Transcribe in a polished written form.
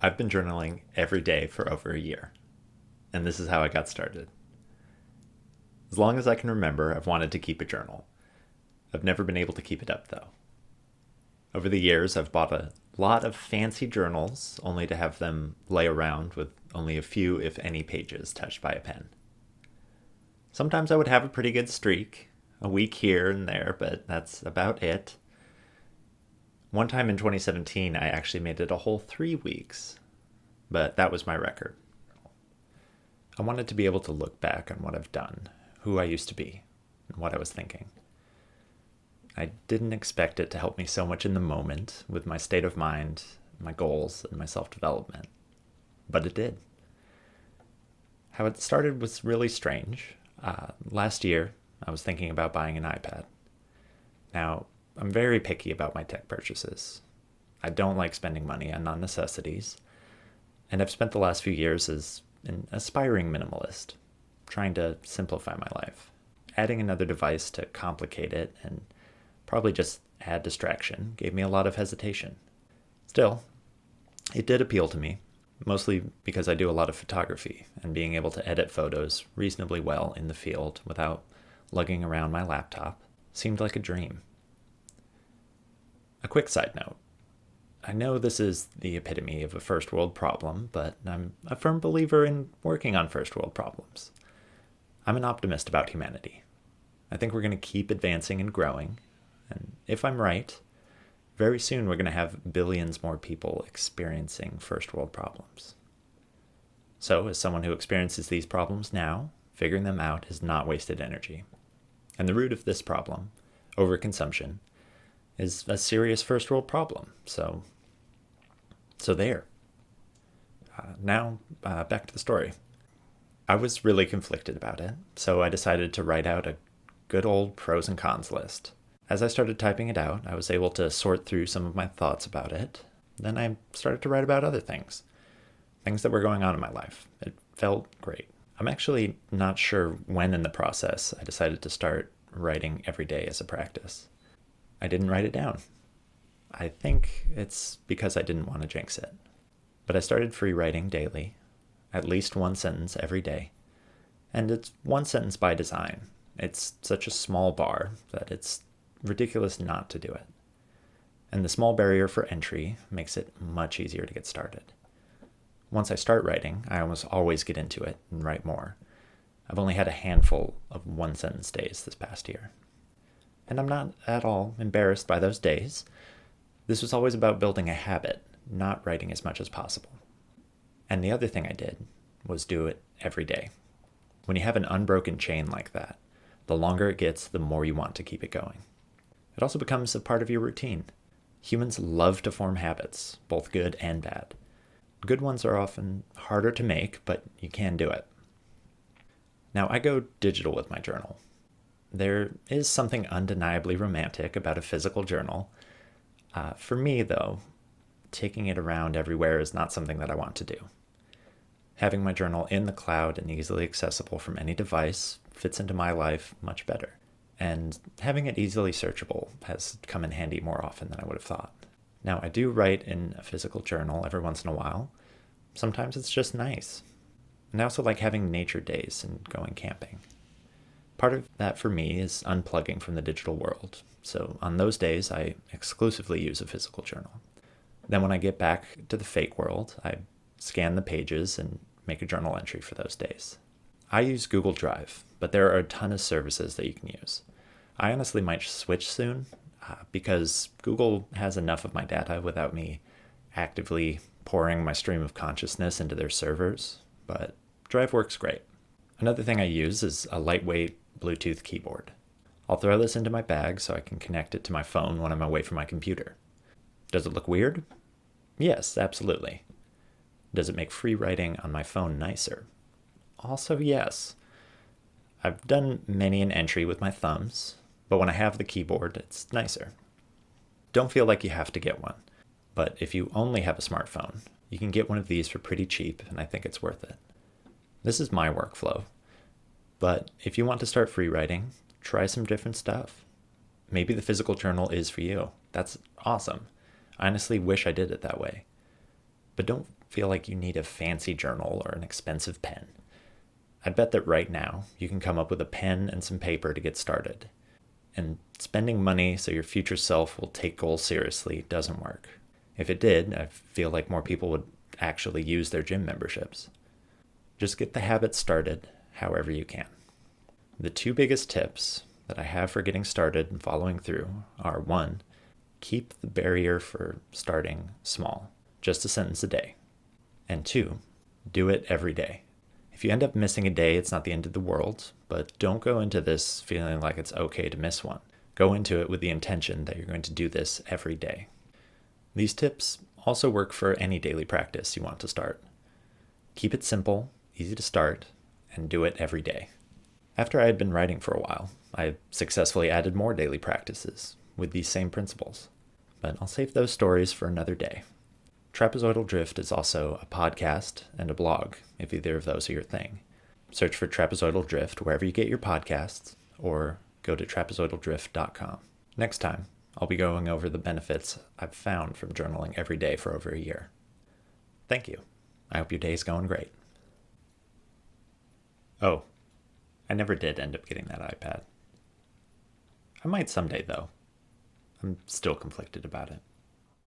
I've been journaling every day for over a year, and this is how I got started. As long as I can remember, I've wanted to keep a journal. I've never been able to keep it up, though. Over the years, I've bought a lot of fancy journals, only to have them lay around with only a few, if any, pages touched by a pen. Sometimes I would have a pretty good streak, a week here and there, but that's about it. One time in 2017, I actually made it a whole 3 weeks, but that was my record. I wanted to be able to look back on what I've done, who I used to be, and what I was thinking. I didn't expect it to help me so much in the moment with my state of mind, my goals, and my self-development, but it did. How it started was really strange. Last year, I was thinking about buying an iPad. Now, I'm very picky about my tech purchases. I don't like spending money on non-necessities, and I've spent the last few years as an aspiring minimalist, trying to simplify my life. Adding another device to complicate it and probably just add distraction gave me a lot of hesitation. Still, it did appeal to me, mostly because I do a lot of photography, and being able to edit photos reasonably well in the field without lugging around my laptop seemed like a dream. A quick side note. I know this is the epitome of a first world problem, but I'm a firm believer in working on first world problems. I'm an optimist about humanity. I think we're going to keep advancing and growing, and if I'm right, very soon we're going to have billions more people experiencing first world problems. So, as someone who experiences these problems now, figuring them out is not wasted energy. And the root of this problem, overconsumption, is a serious first world problem. So there. Now, back to the story. I was really conflicted about it, so I decided to write out a good old pros and cons list. As I started typing it out, I was able to sort through some of my thoughts about it. Then I started to write about other things that were going on in my life. It felt great. I'm actually not sure when in the process I decided to start writing every day as a practice. I didn't write it down. I think it's because I didn't want to jinx it. But I started free writing daily, at least one sentence every day. And it's one sentence by design. It's such a small bar that it's ridiculous not to do it. And the small barrier for entry makes it much easier to get started. Once I start writing, I almost always get into it and write more. I've only had a handful of one-sentence days this past year. And I'm not at all embarrassed by those days. This was always about building a habit, not writing as much as possible. And the other thing I did was do it every day. When you have an unbroken chain like that, the longer it gets, the more you want to keep it going. It also becomes a part of your routine. Humans love to form habits, both good and bad. Good ones are often harder to make, but you can do it. Now, I go digital with my journal. There is something undeniably romantic about a physical journal. For me, though, taking it around everywhere is not something that I want to do. Having my journal in the cloud and easily accessible from any device fits into my life much better. And having it easily searchable has come in handy more often than I would have thought. Now, I do write in a physical journal every once in a while. Sometimes it's just nice. And I also like having nature days and going camping. Part of that for me is unplugging from the digital world. So on those days, I exclusively use a physical journal. Then when I get back to the fake world, I scan the pages and make a journal entry for those days. I use Google Drive, but there are a ton of services that you can use. I honestly might switch soon because Google has enough of my data without me actively pouring my stream of consciousness into their servers, but Drive works great. Another thing I use is a lightweight Bluetooth keyboard. I'll throw this into my bag so I can connect it to my phone when I'm away from my computer. Does it look weird? Yes, absolutely. Does it make free writing on my phone nicer? Also, yes. I've done many an entry with my thumbs, but when I have the keyboard, it's nicer. Don't feel like you have to get one, but if you only have a smartphone, you can get one of these for pretty cheap, and I think it's worth it. This is my workflow, but if you want to start free writing, try some different stuff. Maybe the physical journal is for you. That's awesome. I honestly wish I did it that way. But don't feel like you need a fancy journal or an expensive pen. I'd bet that right now you can come up with a pen and some paper to get started. And spending money so your future self will take goals seriously doesn't work. If it did, I feel like more people would actually use their gym memberships. Just get the habit started however you can. The two biggest tips that I have for getting started and following through are: 1, keep the barrier for starting small, just a sentence a day. And 2, do it every day. If you end up missing a day, it's not the end of the world, but don't go into this feeling like it's okay to miss one. Go into it with the intention that you're going to do this every day. These tips also work for any daily practice you want to start. Keep it simple, easy to start, and do it every day. After I had been writing for a while, I successfully added more daily practices with these same principles. But I'll save those stories for another day. Trapezoidal Drift is also a podcast and a blog, if either of those are your thing. Search for Trapezoidal Drift wherever you get your podcasts, or go to trapezoidaldrift.com. Next time, I'll be going over the benefits I've found from journaling every day for over a year. Thank you. I hope your day's going great. Oh, I never did end up getting that iPad. I might someday, though. I'm still conflicted about it.